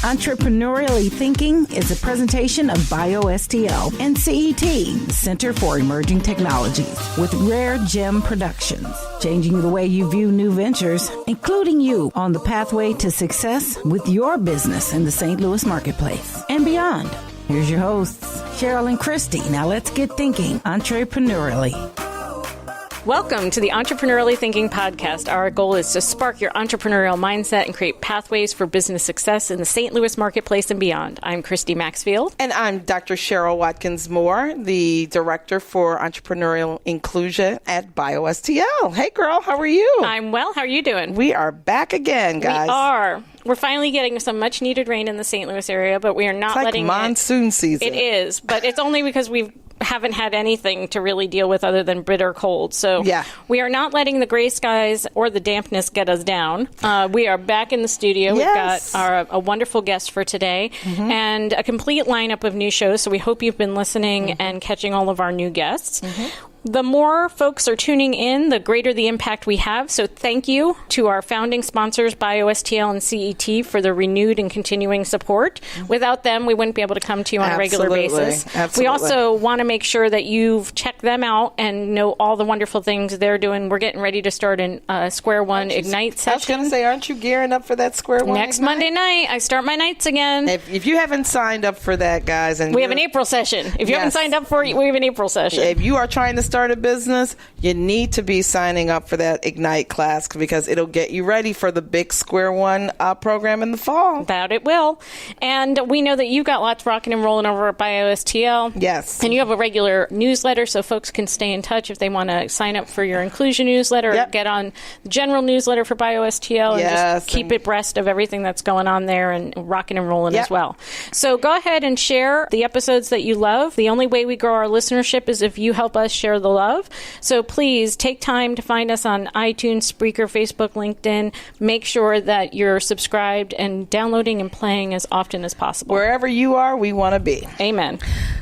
Entrepreneurially Thinking is a presentation of BioStL and CET, Center for Emerging Technologies, with Rare Gem Productions, changing the way you view new ventures, including you on the pathway to success with your business in the St. Louis marketplace and beyond. Here's your hosts, Cheryl and Christy. Now let's get thinking entrepreneurially. Welcome to the Entrepreneurially Thinking podcast. Our goal is to spark your entrepreneurial mindset and create pathways for business success in the St. Louis marketplace and beyond. I'm Christy Maxfield. And I'm Dr. Cheryl Watkins-Moore, the Director for Entrepreneurial Inclusion at BioStL. Hey, girl, how are you? I'm well. How are you doing? We are back again, guys. We are. We're finally getting some much-needed rain in the St. Louis area, but we are not letting monsoon season. It is, but it's only because we haven't had anything to really deal with other than bitter cold. So we are not letting the gray skies or the dampness get us down. We are back in the studio. Yes. We've got a wonderful guest for today and a complete lineup of new shows. So we hope you've been listening and catching all of our new guests. The more folks are tuning in, the greater the impact we have. So thank you to our founding sponsors, BioStL and CET, for the renewed and continuing support. Without them, we wouldn't be able to come to you on a regular basis. We also want to make sure that you've checked them out and know all the wonderful things they're doing. We're getting ready to start a Square One Ignite session. I was going to say, aren't you gearing up for that Square One Next Ignite? Monday night, I start my nights again. If you haven't signed up for that, guys, and we have an April session. If you haven't signed up for it, we have an April session. If you are trying to start a business, you need to be signing up for that Ignite class because it'll get you ready for the big Square One program in the fall. That it will. And we know that you've got lots rocking and rolling over at BioStL. Yes. And you have a regular newsletter so folks can stay in touch if they want to sign up for your inclusion newsletter or get on the general newsletter for BioStL and just keep abreast of everything that's going on there and rocking and rolling as well. So go ahead and share the episodes that you love. The only way we grow our listenership is if you help us share the love. So please take time to find us on iTunes, Spreaker, Facebook, LinkedIn. Make sure that you're subscribed and downloading and playing as often as possible. Wherever you are, we want to be. Amen.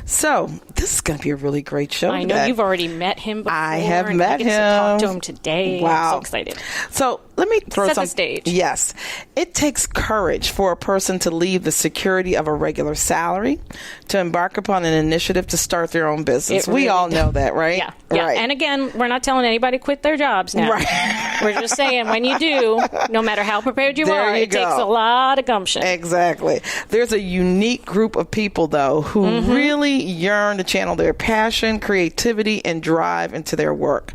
So this is going to be a really great show. I know you've already met him before. I have met him. To talk to him today. Wow. I'm so excited. So let me throw Set the stage. Yes. It takes courage for a person to leave the security of a regular salary to embark upon an initiative to start their own business. We all know that, right? Yeah. Right. And again, we're not telling anybody to quit their jobs now. Right. We're just saying when you do, no matter how prepared you are, it takes a lot of gumption. Exactly. There's a unique group of people, though, who really yearn to channel their passion, creativity, and drive into their work.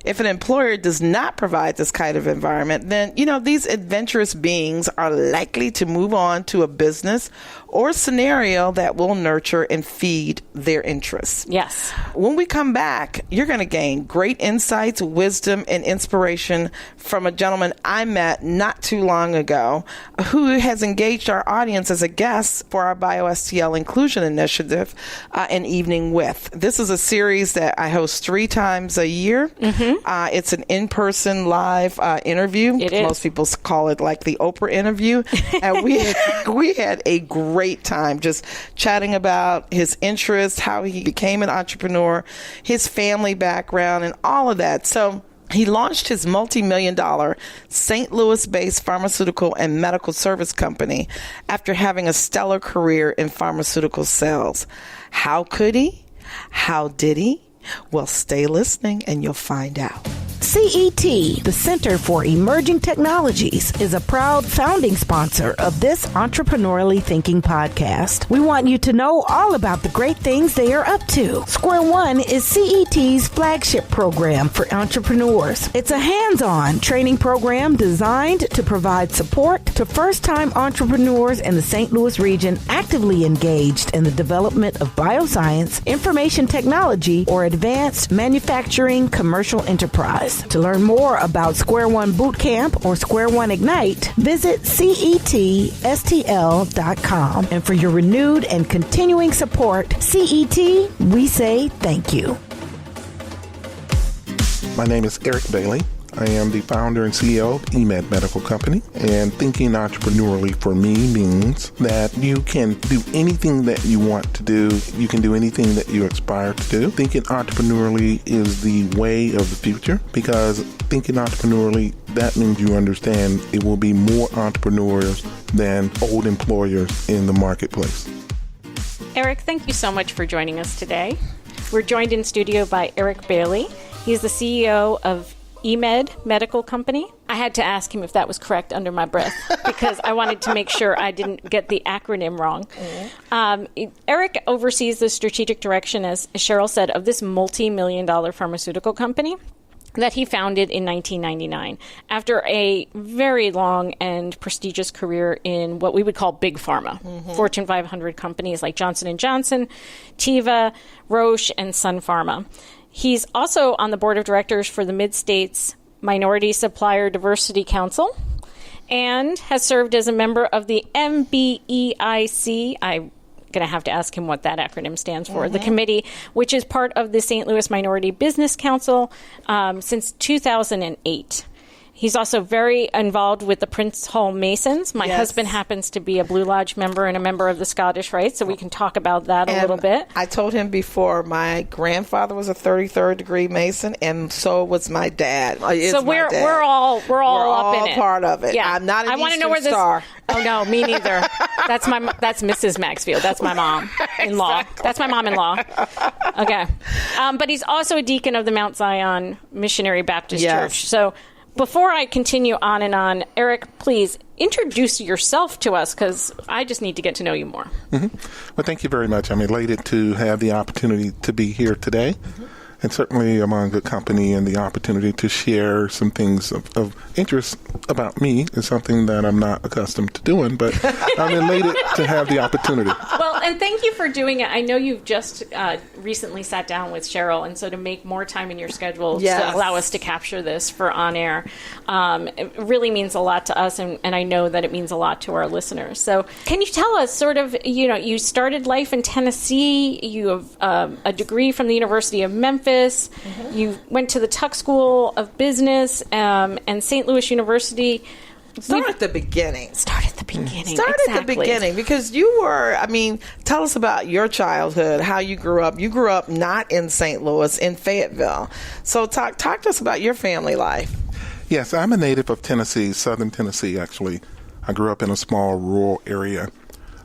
If an employer does not provide this kind of environment, then, these adventurous beings are likely to move on to a business or scenario that will nurture and feed their interests. Yes. When we come back, you're going to gain great insights, wisdom, and inspiration from a gentleman I met not too long ago who has engaged our audience as a guest for our BioStL Inclusion Initiative, An Evening With. This is a series that I host 3 times a year. It's an in-person live interview. It is. Most people call it like the Oprah interview. And we had a great time just chatting about his interests, how he became an entrepreneur, his family background, and all of that. So he launched his multi-million-dollar St. Louis-based pharmaceutical and medical service company after having a stellar career in pharmaceutical sales. How could he? How did he? Well, stay listening and you'll find out. CET, the Center for Emerging Technologies, is a proud founding sponsor of this Entrepreneurially Thinking podcast. We want you to know all about the great things they are up to. Square One is CET's flagship program for entrepreneurs. It's a hands-on training program designed to provide support to first-time entrepreneurs in the St. Louis region actively engaged in the development of bioscience, information technology, or advanced manufacturing commercial enterprise. To learn more about Square One Bootcamp or Square One Ignite, visit CETSTL.com. And for your renewed and continuing support, CET, we say thank you. My name is Eric Bailey. I am the founder and CEO of EMED Medical Company, and thinking entrepreneurially for me means that you can do anything that you want to do. You can do anything that you aspire to do. Thinking entrepreneurially is the way of the future, because thinking entrepreneurially, that means you understand it will be more entrepreneurs than old employers in the marketplace. Eric, thank you so much for joining us today. We're joined in studio by Eric Bailey. He's the CEO of EMED Medical Company. I had to ask him if that was correct under my breath because I wanted to make sure I didn't get the acronym wrong. Eric oversees the strategic direction, as Cheryl said, of this multi-million-dollar pharmaceutical company that he founded in 1999 after a very long and prestigious career in what we would call big pharma, Fortune 500 companies like Johnson & Johnson, Teva, Roche, and Sun Pharma. He's also on the board of directors for the Mid-States Minority Supplier Diversity Council and has served as a member of the MBEIC. I'm going to have to ask him what that acronym stands for. The committee, which is part of the St. Louis Minority Business Council since 2008. He's also very involved with the Prince Hal Masons. My husband happens to be a Blue Lodge member and a member of the Scottish Rite, so we can talk about that a little bit. I told him before, my grandfather was a 33rd degree Mason, and so was my dad. So we're all up in it. Part of it. Yeah, I'm not an I want to Eastern know where Star. Oh no, me neither. That's Mrs. Maxfield. That's my mom-in-law. Exactly. That's my mom-in-law. Okay, but he's also a deacon of the Mount Zion Missionary Baptist Church. So before I continue on and on, Eric, please introduce yourself to us because I just need to get to know you more. Well, thank you very much. I'm elated to have the opportunity to be here today. And certainly among good company, and the opportunity to share some things of interest about me is something that I'm not accustomed to doing, but I'm elated to have the opportunity. Well, and thank you for doing it. I know you've just recently sat down with Cheryl, and so to make more time in your schedule to allow us to capture this for on air, it really means a lot to us, and I know that it means a lot to our listeners. So can you tell us sort of, you started life in Tennessee, you have a degree from the University of Memphis, you went to the Tuck School of Business and St. Louis University. Start at the beginning. Start at the beginning, because you were, tell us about your childhood, how you grew up. You grew up not in St. Louis, in Fayetteville. So talk to us about your family life. Yes, I'm a native of Tennessee, southern Tennessee, actually. I grew up in a small rural area.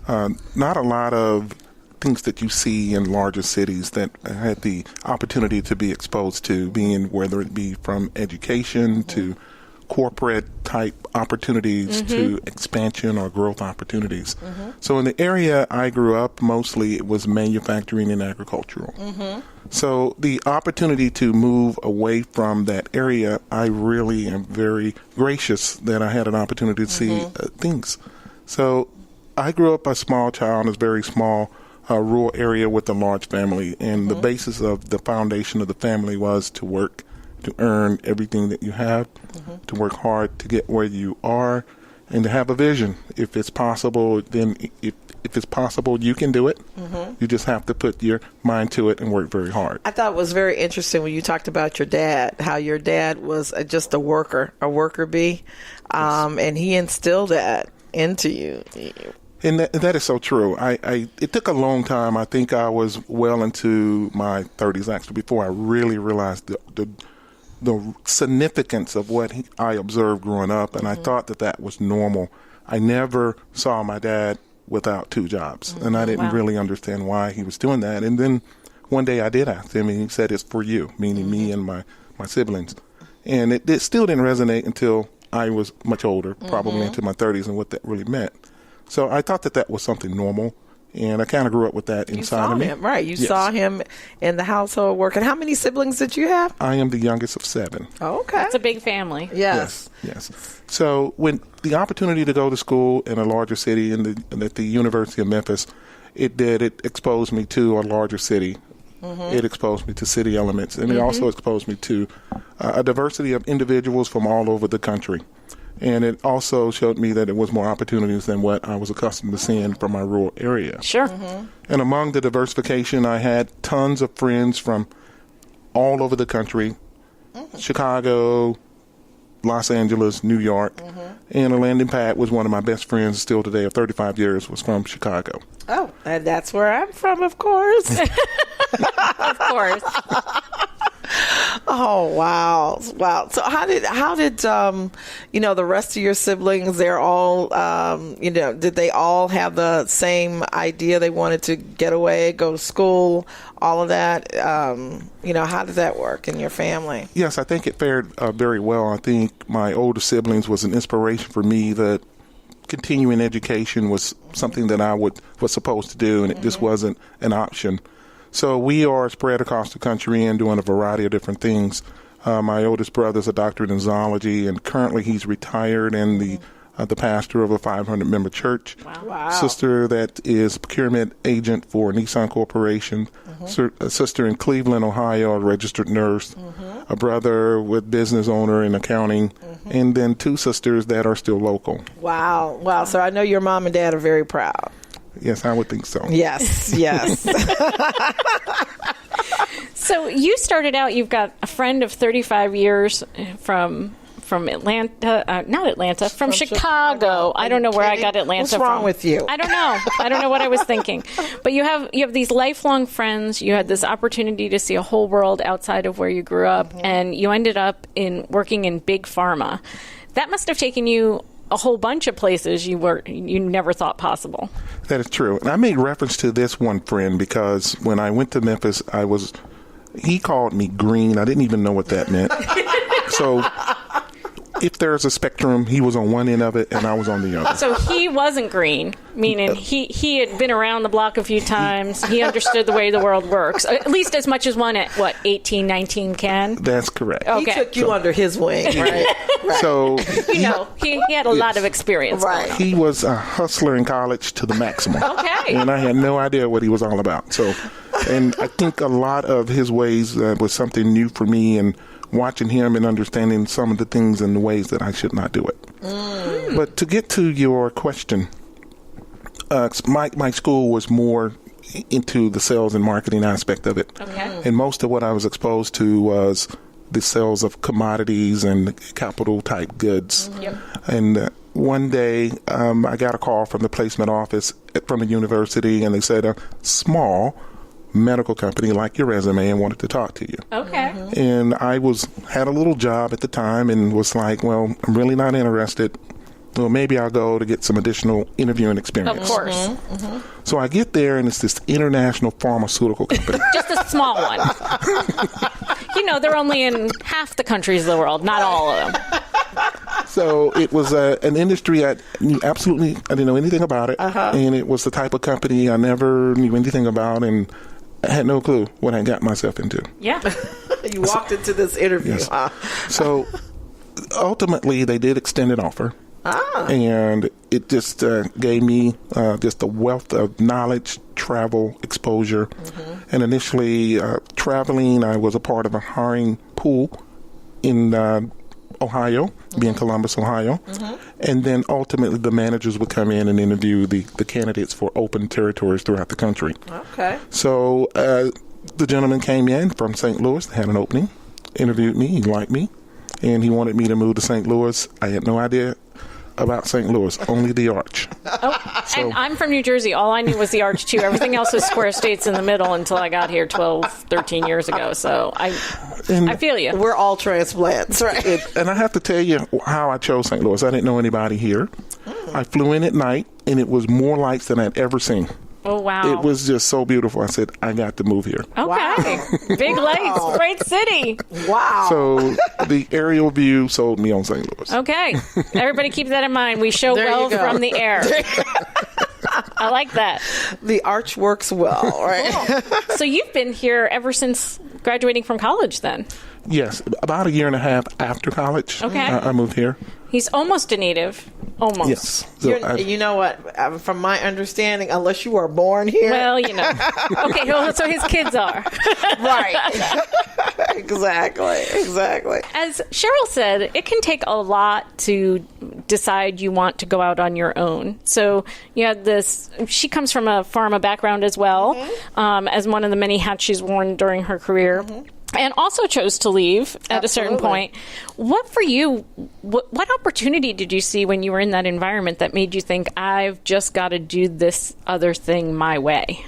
Not a lot of things that you see in larger cities that I had the opportunity to be exposed to, whether it be from education to corporate type opportunities to expansion or growth opportunities. So in the area I grew up, mostly it was manufacturing and agricultural. So the opportunity to move away from that area, I really am very gracious that I had an opportunity to see things. So I grew up a small child in a very small rural area with a large family, and the basis of the foundation of the family was to work, to earn everything that you have, to work hard to get where you are, and to have a vision. If it's possible, then if it's possible, you can do it. You just have to put your mind to it and work very hard. I thought it was very interesting when you talked about your dad, how your dad was just a worker bee, and he instilled that into you. And that is so true. It took a long time. I think I was well into my 30s, actually, before I really realized the significance of what I observed growing up, and I thought that was normal. I never saw my dad without two jobs, and I didn't really understand why he was doing that. And then one day I did ask him, and he said, "It's for you," meaning me and my siblings. And it still didn't resonate until I was much older, probably into my 30s, and what that really meant. So I thought that was something normal, and I kind of grew up with that inside of me. You saw him in the household working. How many siblings did you have? I am the youngest of 7. Oh, okay. That's a big family. Yes. So when the opportunity to go to school in a larger city at the University of Memphis, it exposed me to a larger city. It exposed me to city elements, and it also exposed me to a diversity of individuals from all over the country. And it also showed me that it was more opportunities than what I was accustomed to seeing from my rural area. Sure. And among the diversification, I had tons of friends from all over the country, Chicago, Los Angeles, New York. And a landing pad was one of my best friends still today of 35 years was from Chicago. Oh, and that's where I'm from, of course. Of course. Oh, wow. So how did the rest of your siblings, they're all, did they all have the same idea? They wanted to get away, go to school, all of that? How did that work in your family? Yes, I think it fared very well. I think my older siblings was an inspiration for me that continuing education was something that I was supposed to do, and it just wasn't an option. So we are spread across the country and doing a variety of different things. My oldest brother's a doctorate in zoology, and currently he's retired and the pastor of a 500-member church. Wow. Sister that is procurement agent for Nissan Corporation. A sister in Cleveland, Ohio, a registered nurse. A brother with business owner in accounting. And then 2 sisters that are still local. Wow. So I know your mom and dad are very proud. Yes, I would think so. Yes. So you started out, you've got a friend of 35 years from Atlanta, not Atlanta, from Chicago. I don't know where I got Atlanta from. What's wrong with you? I don't know. I don't know what I was thinking. But you have these lifelong friends. You had this opportunity to see a whole world outside of where you grew up, and you ended up working in big pharma. That must have taken you a whole bunch of places you never thought possible. That is true. And I made reference to this one friend because when I went to Memphis, he called me green. I didn't even know what that meant. So if there's a spectrum, he was on one end of it and I was on the other. So he wasn't green, meaning he had been around the block a few times. He understood the way the world works, at least as much as one at, 18, 19 can? That's correct. Okay. He took you under his wing, right? So he had a lot of experience. Right. He was a hustler in college to the maximum. Okay. And I had no idea what he was all about. So, and I think a lot of his ways was something new for me, and watching him and understanding some of the things and the ways that I should not do it. But to get to your question, my school was more into the sales and marketing aspect of it. Okay. And most of what I was exposed to was the sales of commodities and capital type goods. Yep. And one day I got a call from the placement office from the university, and they said a small medical company like your resume and wanted to talk to you. Okay. And I had a little job at the time and was like, well, I'm really not interested. Well, maybe I'll go to get some additional interviewing experience. Of course. So I get there, and it's this international pharmaceutical company. Just a small one. They're only in half the countries of the world, not all of them. So it was an industry I didn't know anything about it. And it was the type of company I never knew anything about, and I had no clue what I got myself into. Yeah. You walked into this interview. Yes. So ultimately, they did extend an offer. And it just gave me just a wealth of knowledge, travel, exposure. And initially, traveling, I was a part of a hiring pool in Ohio, being Columbus, Ohio. And then ultimately, the managers would come in and interview the candidates for open territories throughout the country. Okay. So the gentleman came in from St. Louis, had an opening, interviewed me, he liked me, and he wanted me to move to St. Louis. I had no idea about St. Louis, only the Arch. And I'm from New Jersey. All I knew was the Arch, too. Everything else was square states in the middle until I got here 12, 13 years ago. So I feel you. We're all transplants, right? And I have to tell you how I chose St. Louis. I didn't know anybody here. I flew in at night, and it was more lights than I'd ever seen. Oh, wow. It was just so beautiful. I said, I got to move here. Okay. Wow. Big lights. Great city. Wow. So the aerial view sold me on St. Louis. Okay. Everybody keep that in mind. We show well from the air. I like that. The Arch works well, right? So you've been here ever since graduating from college then? Yes. About a year and a half after college, Okay. I moved here. He's almost a native. Almost. Yes. So You know what? From my understanding, unless you were born here. Well, Okay, so his kids are. Right. Exactly. As Cheryl said, it can take a lot to decide you want to go out on your own. So you had this, she comes from a pharma background as well, as one of the many hats she's worn during her career. and also chose to leave at a certain point. What for you, what opportunity did you see when you were in that environment that made you think, I've just got to do this other thing my way?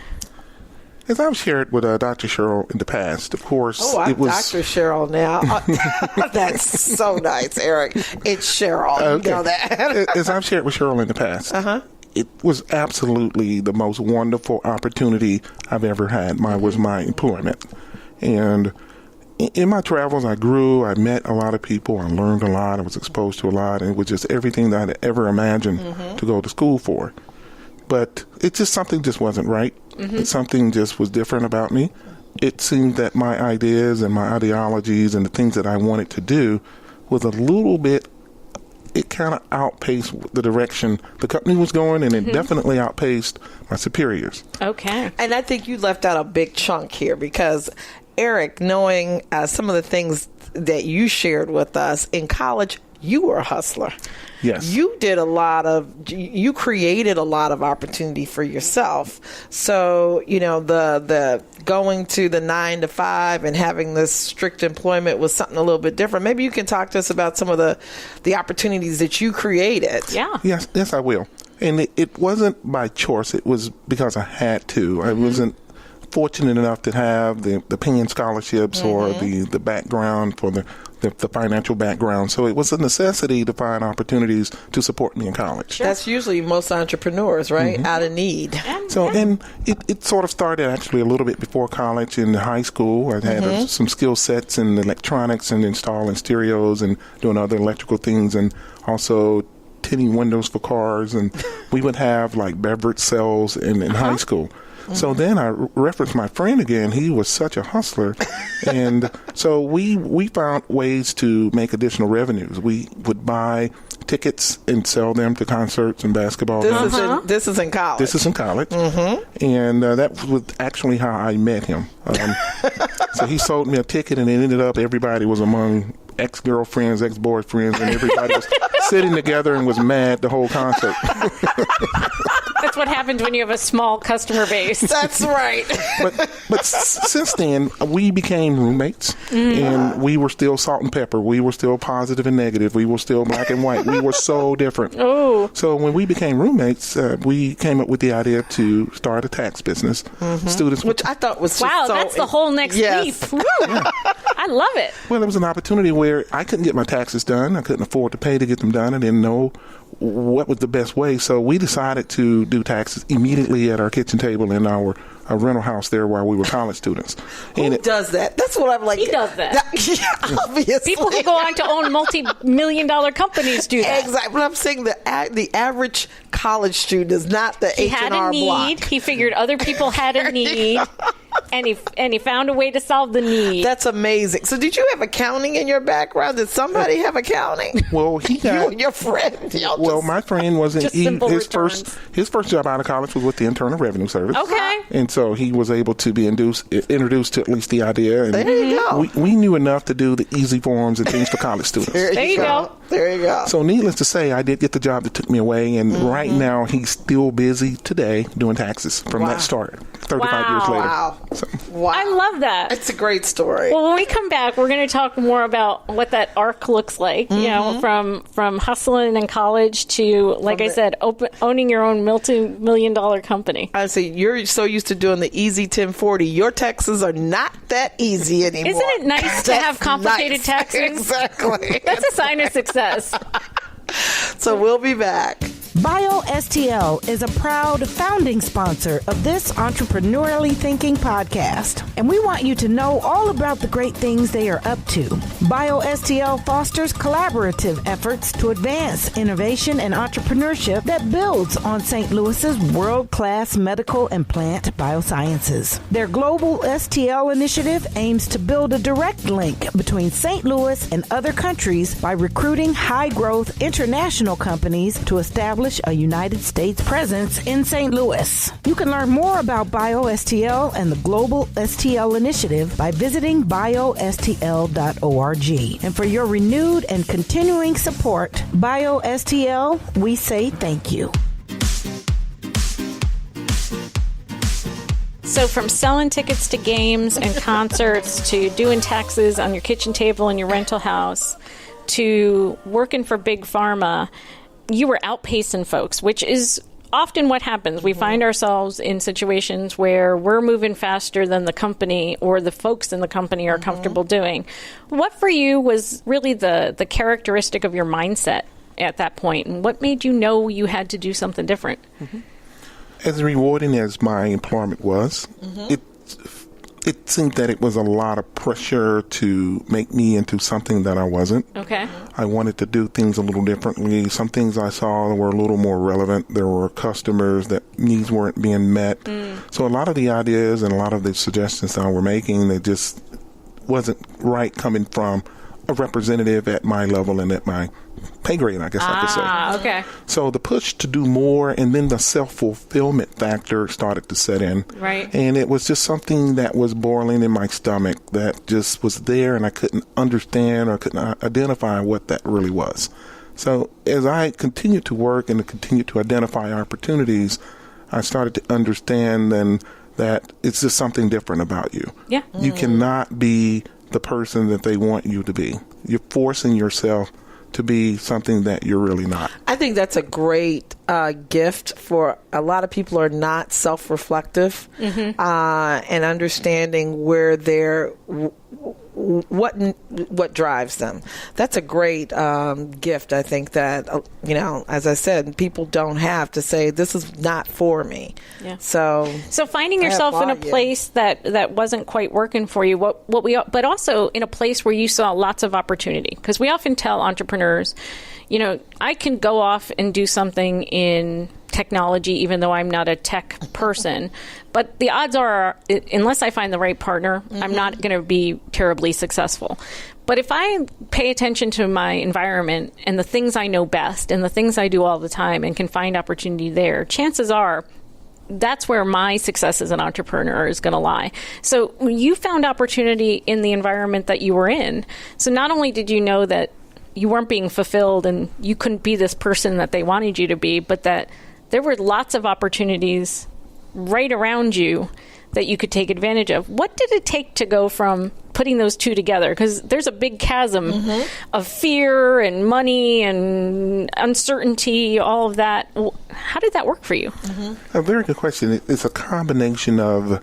As I've shared with Dr. Cheryl in the past, of course, it was Dr. Cheryl now. That's so nice, Eric. It's Cheryl. Okay. You know that. As I've shared with Cheryl in the past, it was absolutely the most wonderful opportunity I've ever had. Was my employment. And in my travels, I grew, I met a lot of people, I learned a lot, I was exposed to a lot, and it was just everything that I'd ever imagined to go to school for. But something just wasn't right. Something just was different about me. It seemed that my ideas and my ideologies and the things that I wanted to do was a little bit, it kind of outpaced the direction the company was going, and it definitely outpaced my superiors. Okay. And I think you left out a big chunk here because, Eric, knowing some of the things that you shared with us in college, you were a hustler. Yes. You created a lot of opportunity for yourself. So, the going to the 9 to 5 and having this strict employment was something a little bit different. Maybe you can talk to us about some of the opportunities that you created. Yeah. Yes, I will. And it wasn't by choice. It was because I had to. I wasn't fortunate enough to have the paying scholarships or the background for the financial background. So it was a necessity to find opportunities to support me in college. Sure. That's usually most entrepreneurs, right? Out of need. So, and it sort of started actually a little bit before college. In high school, I had some skill sets in electronics and installing stereos and doing other electrical things, and also tinting windows for cars. And we would have like beverage sales in high school. So then I referenced my friend again. He was such a hustler. And so we found ways to make additional revenues. We would buy tickets and sell them to concerts and basketball games. This is in college. This is in college. And that was actually how I met him. So he sold me a ticket, and it ended up everybody was among ex-girlfriends, ex-boyfriends, and everybody was sitting together and was mad the whole concert. That's what happens when you have a small customer base. That's right. But since then, we became roommates, and we were still salt and pepper. We were still positive and negative. We were still black and white. We were so different. Oh. So when we became roommates, we came up with the idea to start a tax business. Students, which I thought was that's the whole next leap. Yeah. I love it. Well, it was an opportunity where I couldn't get my taxes done. I couldn't afford to pay to get them done. I didn't know what was the best way. So we decided to do taxes immediately at our kitchen table in our rental house there while we were college students. Who does that? That's what I'm like. He does that. Obviously. People who go on to own multi-million-dollar companies do that. Exactly. But I'm saying the average college student is not the He had a need. block. He figured other people had a need. And he found a way to solve the need. That's amazing. So did you have accounting in your background? Did somebody have accounting? Well, he got... You and your friend. Well, my friend wasn't... His first job out of college was with the Internal Revenue Service. Okay. And so he was able to be introduced to at least the idea. And there you go. We knew enough to do the easy forms and things for college students. There you go. There you go. So needless to say, I did get the job that took me away. And right now, he's still busy today doing taxes from that start, 35 years later. Wow. So. Wow. I love that. It's a great story. Well, when we come back, we're going to talk more about what that arc looks like, you know, from hustling in college to, like I said, owning your own multi-million-dollar company. I see. You're so used to doing the easy 1040. Your taxes are not that easy anymore. Isn't it nice to have complicated taxes? Exactly. That's a sign of success. So we'll be back. BioStL is a proud founding sponsor of this entrepreneurially thinking podcast, and we want you to know all about the great things they are up to. BioStL fosters collaborative efforts to advance innovation and entrepreneurship that builds on St. Louis's world-class medical and plant biosciences. Their global STL initiative aims to build a direct link between St. Louis and other countries by recruiting high-growth international companies to establish a United States presence in St. Louis. You can learn more about BioStL and the Global STL Initiative by visiting biostl.org. And for your renewed and continuing support, BioStL, we say thank you. So from selling tickets to games and concerts to doing taxes on your kitchen table in your rental house to working for Big Pharma, you were outpacing folks, which is often what happens. We find ourselves in situations where we're moving faster than the company or the folks in the company are comfortable doing. What for you was really the characteristic of your mindset at that point, and what made you know you had to do something different? As rewarding as my employment was, it seemed that it was a lot of pressure to make me into something that I wasn't. Okay. I wanted to do things a little differently. Some things I saw were a little more relevant. There were customers that needs weren't being met. So a lot of the ideas and a lot of the suggestions that I were making, they just wasn't right coming from a representative at my level and at my pay grade, I guess I could say. Okay. So the push to do more and then the self-fulfillment factor started to set in. Right. And it was just something that was boiling in my stomach that just was there, and I couldn't understand or couldn't identify what that really was. So as I continued to work and continued to identify opportunities, I started to understand then that it's just something different about you. Yeah. You cannot be the person that they want you to be. You're forcing yourself to be something that you're really not. I think that's a great gift for a lot of people who are not self-reflective and understanding where they're what drives them. That's a great gift. I think that as I said, people don't have to say this is not for me. Yeah. So finding yourself in a place that wasn't quite working for you, but also in a place where you saw lots of opportunity, because we often tell entrepreneurs, I can go off and do something in technology, even though I'm not a tech person. But the odds are, unless I find the right partner, I'm not going to be terribly successful. But if I pay attention to my environment and the things I know best and the things I do all the time and can find opportunity there, chances are that's where my success as an entrepreneur is going to lie. So you found opportunity in the environment that you were in. So not only did you know that you weren't being fulfilled and you couldn't be this person that they wanted you to be, but that there were lots of opportunities right around you that you could take advantage of. What did it take to go from putting those two together? Because there's a big chasm of fear and money and uncertainty, all of that. How did that work for you? A very good question. It's a combination of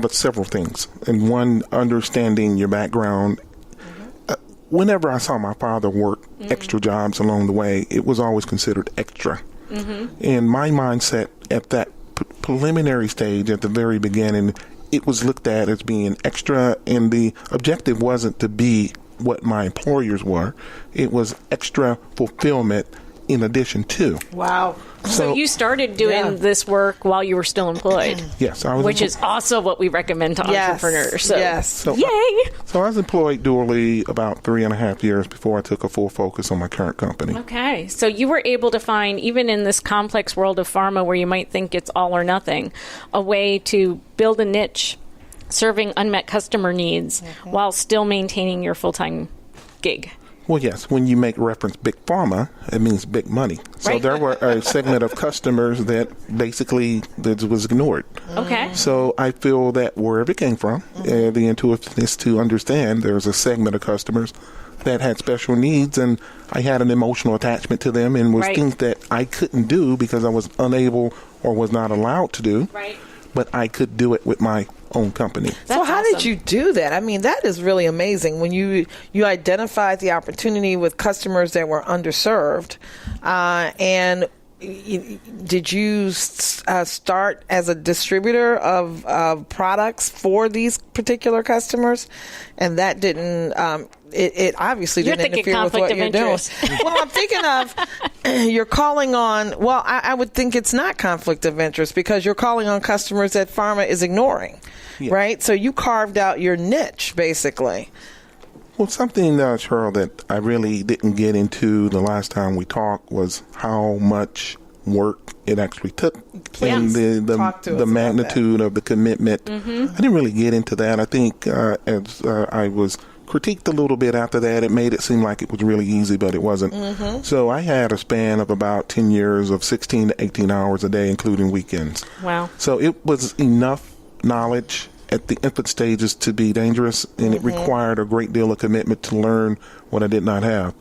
several things. And one, understanding your background. Whenever I saw my father work extra jobs along the way, it was always considered extra. And my mindset at that preliminary stage, at the very beginning, it was looked at as being extra, and the objective wasn't to be what my employers were. It was extra fulfillment in addition to. Wow. So you started doing this work while you were still employed. Yes, I was. Which is also what we recommend to entrepreneurs. So, So, yay! So I was employed dually about 3.5 years before I took a full focus on my current company. Okay. So you were able to find, even in this complex world of pharma where you might think it's all or nothing, a way to build a niche serving unmet customer needs while still maintaining your full-time gig. Well, yes. When you make reference Big Pharma, it means big money. So there were a segment of customers that basically was ignored. Okay. So I feel that wherever it came from, the intuitiveness to understand there was a segment of customers that had special needs, and I had an emotional attachment to them, and was things that I couldn't do because I was unable or was not allowed to do. Right. But I could do it with my own company. So how did you do that? I mean, that is really amazing. When you identified the opportunity with customers that were underserved, and did you start as a distributor of products for these particular customers? And that didn't, it obviously didn't interfere with what you're doing. Well, I'm thinking of, you're calling on, I would think it's not conflict of interest because you're calling on customers that pharma is ignoring, right? So you carved out your niche, basically. Well, something, Cheryl, that I really didn't get into the last time we talked was how much work it actually took and the magnitude of the commitment. I didn't really get into that. I think as I was critiqued a little bit after that, it made it seem like it was really easy, but it wasn't. So I had a span of about 10 years of 16 to 18 hours a day, including weekends. Wow. So it was enough knowledge at the infant stages to be dangerous, and it required a great deal of commitment to learn what I did not have.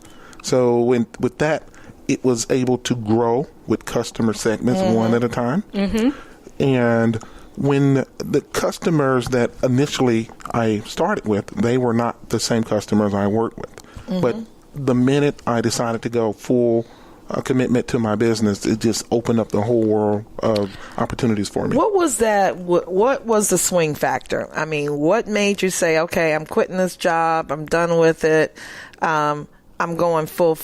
So with that, it was able to grow with customer segments one at a time. And when the customers that initially I started with, they were not the same customers I worked with. But the minute I decided to go full commitment to my business, it just opened up the whole world of opportunities for me. What was that? What was the swing factor? I mean, what made you say, okay, I'm quitting this job, I'm done with it, I'm going full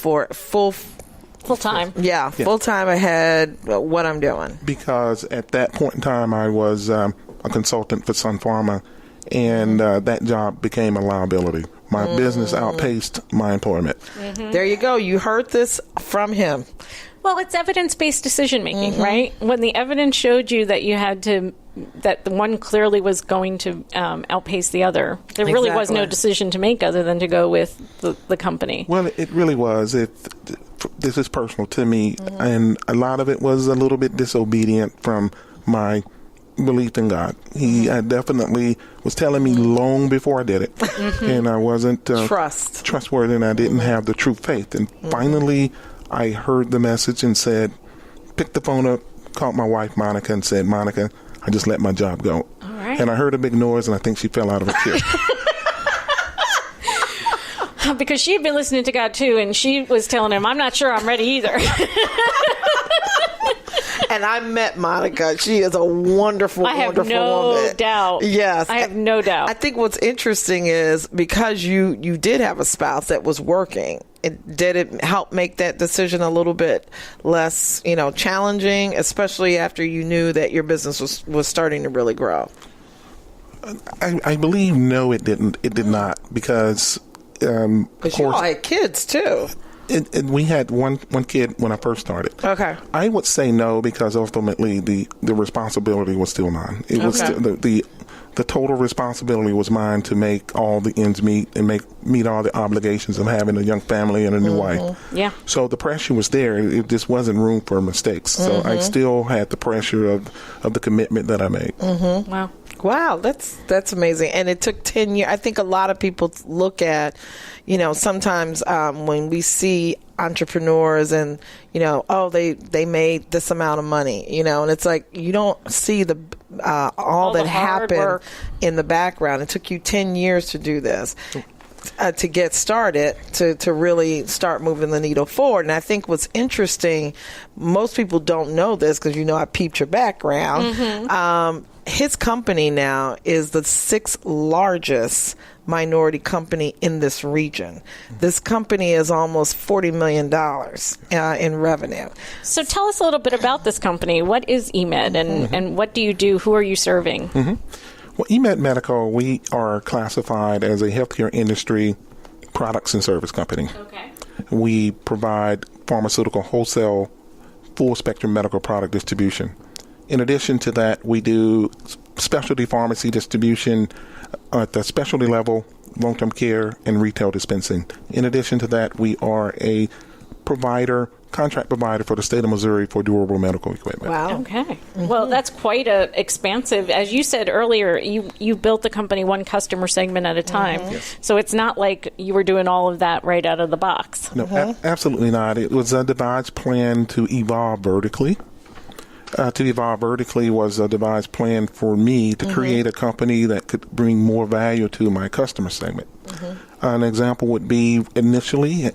time. Yeah, full time ahead, what I'm doing. Because at that point in time, I was a consultant for Sun Pharma, and that job became a liability. My business outpaced my employment. There you go. You heard this from him. Well, it's evidence-based decision-making, right? When the evidence showed you that you had to, that the one clearly was going to outpace the other, there really was no decision to make other than to go with the company. Well, it really was. This is personal to me, and a lot of it was a little bit disobedient from my belief in God. He definitely was telling me long before I did it, and I wasn't trustworthy, and I didn't have the true faith. And finally, I heard the message and said, picked the phone up, called my wife, Monica, and said, Monica, I just let my job go. All right. And I heard a big noise, and I think she fell out of her chair. Because she had been listening to God too, and she was telling him, I'm not sure I'm ready either. And I met Monica. She is a wonderful, wonderful woman. I have no doubt. Yes. I have no doubt. I think what's interesting is because you did have a spouse that was working, did it help make that decision a little bit less, challenging, especially after you knew that your business was starting to really grow? I believe no, it didn't. It did not, because because you all had kids too. We had one kid when I first started. Okay. I would say no, because ultimately the responsibility was still mine. It was still, the total responsibility was mine to make all the ends meet and meet all the obligations of having a young family and a new wife. Yeah. So the pressure was there. It just wasn't room for mistakes. So I still had the pressure of the commitment that I made. Wow, that's amazing. And it took 10 years. I think a lot of people look at, sometimes when we see entrepreneurs and, they made this amount of money, and it's like you don't see all that happened in the background. It took you 10 years to do this. To get started, to really start moving the needle forward. And I think what's interesting, most people don't know this because I peeped your background. His company now is the 6th largest minority company in this region. This company is almost $40 million in revenue. So tell us a little bit about this company. What is EMED and what do you do? Who are you serving? Well, EMED Medical, we are classified as a healthcare industry products and service company. Okay. We provide pharmaceutical wholesale, full spectrum medical product distribution. In addition to that, we do specialty pharmacy distribution at the specialty level, long-term care, and retail dispensing. In addition to that, we are a contract provider for the state of Missouri for durable medical equipment. Wow. Okay. Well, that's quite a expansive. As you said earlier, you built the company one customer segment at a time. Yes. So it's not like you were doing all of that right out of the box. No, absolutely not. It was a devised plan to evolve vertically. To evolve vertically was a devised plan for me to create a company that could bring more value to my customer segment. An example would be initially,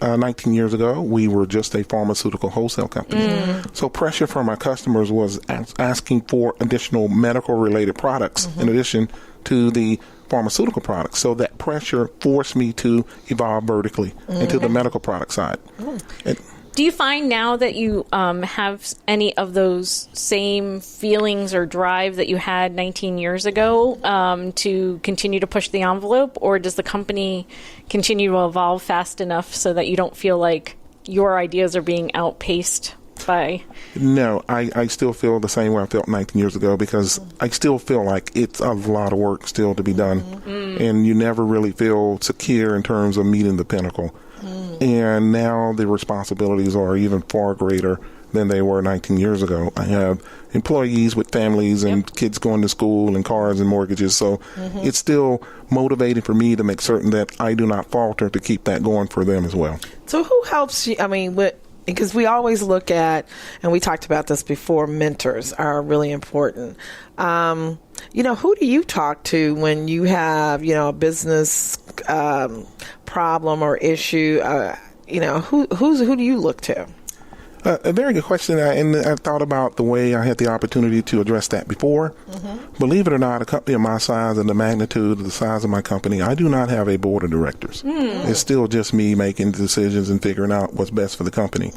19 years ago, we were just a pharmaceutical wholesale company. So pressure from our customers was asking for additional medical-related products in addition to the pharmaceutical products. So that pressure forced me to evolve vertically into the medical product side. Do you find now that you have any of those same feelings or drive that you had 19 years ago to continue to push the envelope, or does the company continue to evolve fast enough so that you don't feel like your ideas are being outpaced by? No, I still feel the same way I felt 19 years ago, because I still feel like it's a lot of work still to be done, and you never really feel secure in terms of meeting the pinnacle. And now the responsibilities are even far greater than they were 19 years ago. I have employees with families and kids going to school and cars and mortgages. So it's still motivating for me to make certain that I do not falter to keep that going for them as well. So who helps you? I mean, because we always look at, and we talked about this before, mentors are really important. Who do you talk to when you have, a business problem or issue? Who do you look to? A very good question, and I've thought about the way I had the opportunity to address that before. Believe it or not, a company of my size and the magnitude of the size of my company, I do not have a board of directors. It's still just me making decisions and figuring out what's best for the company.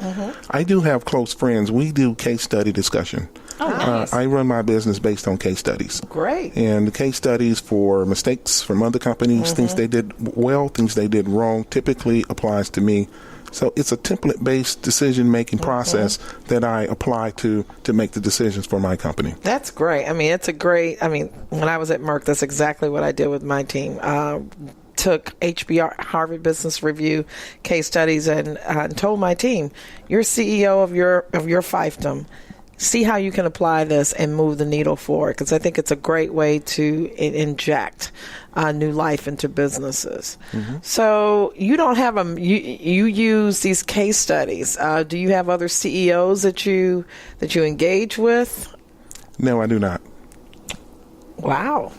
I do have close friends. We do case study discussion. Oh, nice. I run my business based on case studies. Great. And the case studies for mistakes from other companies, things they did well, things they did wrong, typically applies to me. So it's a template-based decision-making process that I apply to make the decisions for my company. That's great. I mean, when I was at Merck, that's exactly what I did with my team. Took HBR, Harvard Business Review case studies, and told my team, you're CEO of your fiefdom. See how you can apply this and move the needle forward, because I think it's a great way to inject new life into businesses. So you don't have you use these case studies. Do you have other CEOs that you engage with? No, I do not. Wow.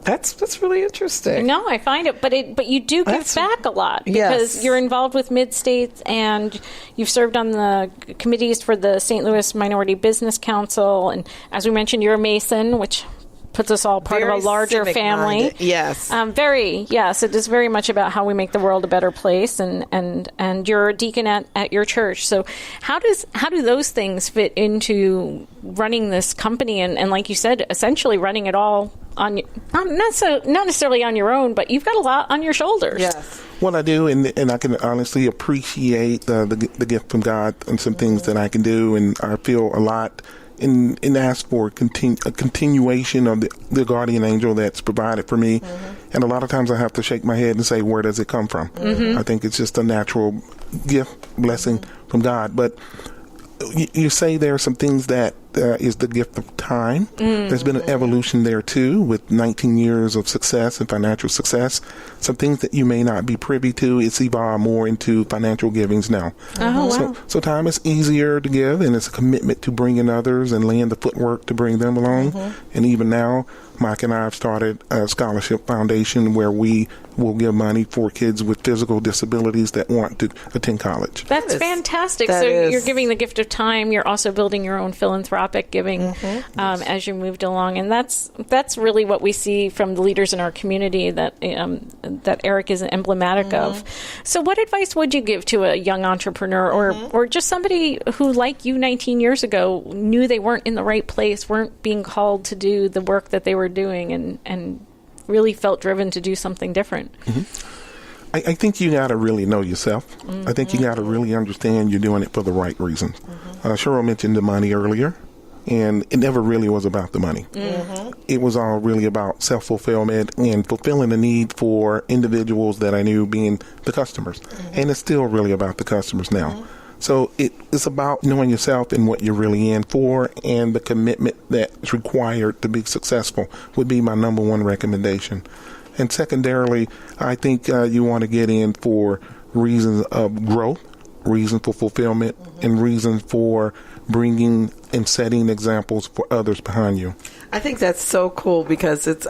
That's really interesting. No, I find it, but you do give back a lot because you're involved with Mid-States and you've served on the committees for the St. Louis Minority Business Council, and as we mentioned, you're a Mason, which puts us all part of a larger family. Yes. It is very much about how we make the world a better place, and you're a deacon at your church. So how do those things fit into running this company and like you said, essentially running it all on not necessarily on your own, but you've got a lot on your shoulders. Yes. What I do, and I can honestly appreciate the gift from God and some things that I can do, and I feel a lot and ask for a continuation of the guardian angel that's provided for me. And a lot of times I have to shake my head and say, where does it come from? I think it's just a natural gift, blessing from God. But you say there are some things that is the gift of time. There's been an evolution there too, with 19 years of success and financial success. Some things that you may not be privy to, it's evolved more into financial givings now. So time is easier to give, and it's a commitment to bring in others and laying the footwork to bring them along. And even now, Mike and I have started a scholarship foundation where we will give money for kids with physical disabilities that want to attend college. That's fantastic. You're giving the gift of time. You're also building your own philanthropic giving as you moved along, and that's really what we see from the leaders in our community that Eric is emblematic of. So, what advice would you give to a young entrepreneur or just somebody who, like you, 19 years ago, knew they weren't in the right place, weren't being called to do the work that they were doing, and really felt driven to do something different? I think you got to really know yourself. I think you got to really understand you're doing it for the right reasons. Cheryl mentioned the money earlier, and it never really was about the money. It was all really about self-fulfillment and fulfilling the need for individuals that I knew being the customers. And it's still really about the customers now. So it's about knowing yourself and what you're really in for, and the commitment that's required to be successful would be my number one recommendation. And secondarily, I think you want to get in for reasons of growth, reasons for fulfillment, and reasons for bringing and setting examples for others behind you. I think that's so cool because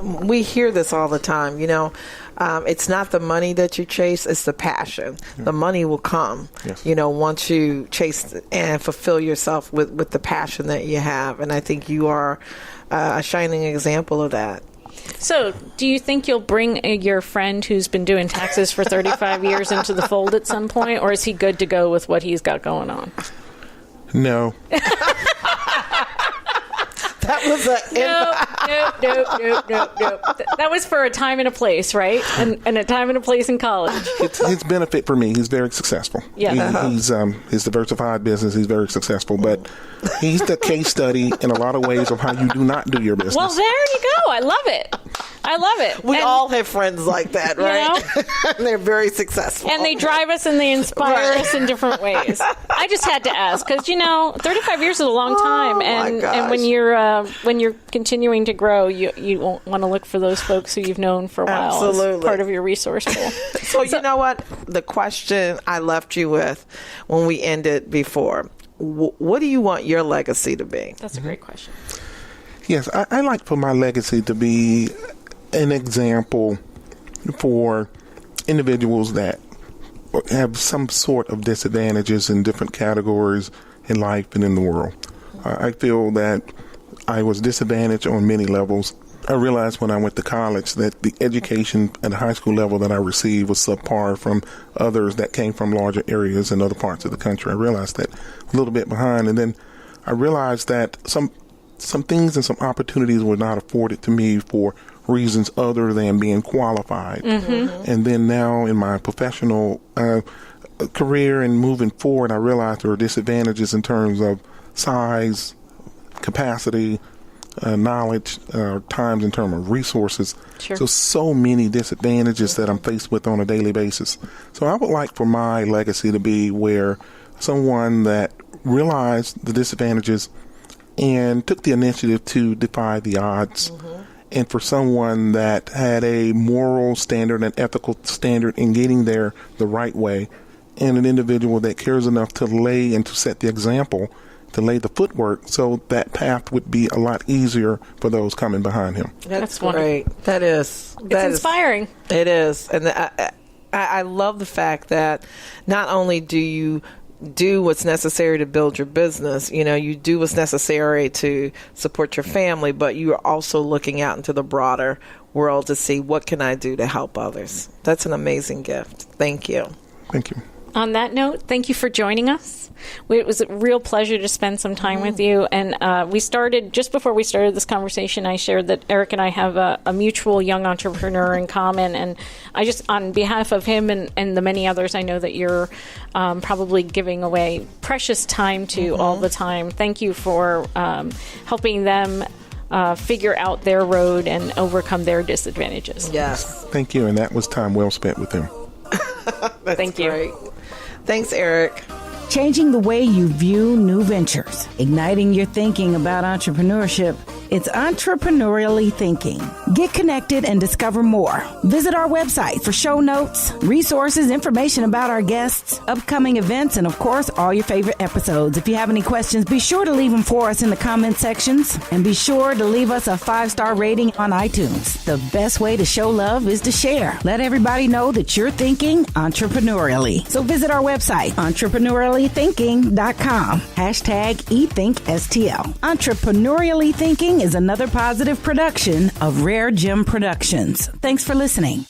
we hear this all the time. It's not the money that you chase, it's the passion. The money will come, once you chase and fulfill yourself with the passion that you have. And I think you are a shining example of that. So, do you think you'll bring your friend who's been doing taxes for 35 years into the fold at some point, or is he good to go with what he's got going on? No. That was No. That was for a time and a place, right? And a time and a place in college. It's his benefit for me. He's very successful. Yeah. He's his diversified business. He's very successful, but he's the case study in a lot of ways of how you do not do your business. Well, there you go. I love it. I love it. We all have friends like that, right? You know? They're very successful. And they drive us and they inspire us in different ways. I just had to ask because 35 years is a long time, and when you're continuing to grow, you won't want to look for those folks who you've known for a while. Absolutely. As part of your resource pool. So you know what? The question I left you with when we ended before. What do you want your legacy to be? That's a great question. Yes, I like for my legacy to be an example for individuals that have some sort of disadvantages in different categories in life and in the world. I feel that I was disadvantaged on many levels. I realized when I went to college that the education at the high school level that I received was subpar from others that came from larger areas in other parts of the country. I realized that a little bit behind, and then I realized that some things and some opportunities were not afforded to me for reasons other than being qualified. Mm-hmm. And then now in my professional career and moving forward, I realized there are disadvantages in terms of size, capacity, knowledge, times in terms of resources. Sure. So many disadvantages that I'm faced with on a daily basis. So I would like for my legacy to be where someone that realized the disadvantages and took the initiative to defy the odds. Mm-hmm. And for someone that had a moral standard and ethical standard in getting there the right way, and an individual that cares enough to lay and to set the example, to lay the footwork so that path would be a lot easier for those coming behind him. That's great. That is. It's inspiring. It is. And I love the fact that not only do you do what's necessary to build your business, you do what's necessary to support your family, but you are also looking out into the broader world to see what can I do to help others. That's an amazing gift. Thank you. Thank you. On that note, thank you for joining us. It was a real pleasure to spend some time with you. And just before we started this conversation, I shared that Eric and I have a mutual young entrepreneur in common. And I just, on behalf of him and the many others I know that you're probably giving away precious time to all the time, thank you for helping them figure out their road and overcome their disadvantages. Yes. Thank you. And that was time well spent with him. Thank you. Great. Thanks, Eric. Changing the way you view new ventures, igniting your thinking about entrepreneurship. It's entrepreneurially thinking. Get connected and discover more. Visit our website for show notes, resources, information about our guests, upcoming events, and of course, all your favorite episodes. If you have any questions, be sure to leave them for us in the comment sections, and be sure to leave us a 5-star rating on iTunes. The best way to show love is to share. Let everybody know that you're thinking entrepreneurially. So visit our website, entrepreneuriallythinking.com. #ETHINKSTL. Entrepreneurially Thinking is another positive production of Rare Gem Productions. Thanks for listening.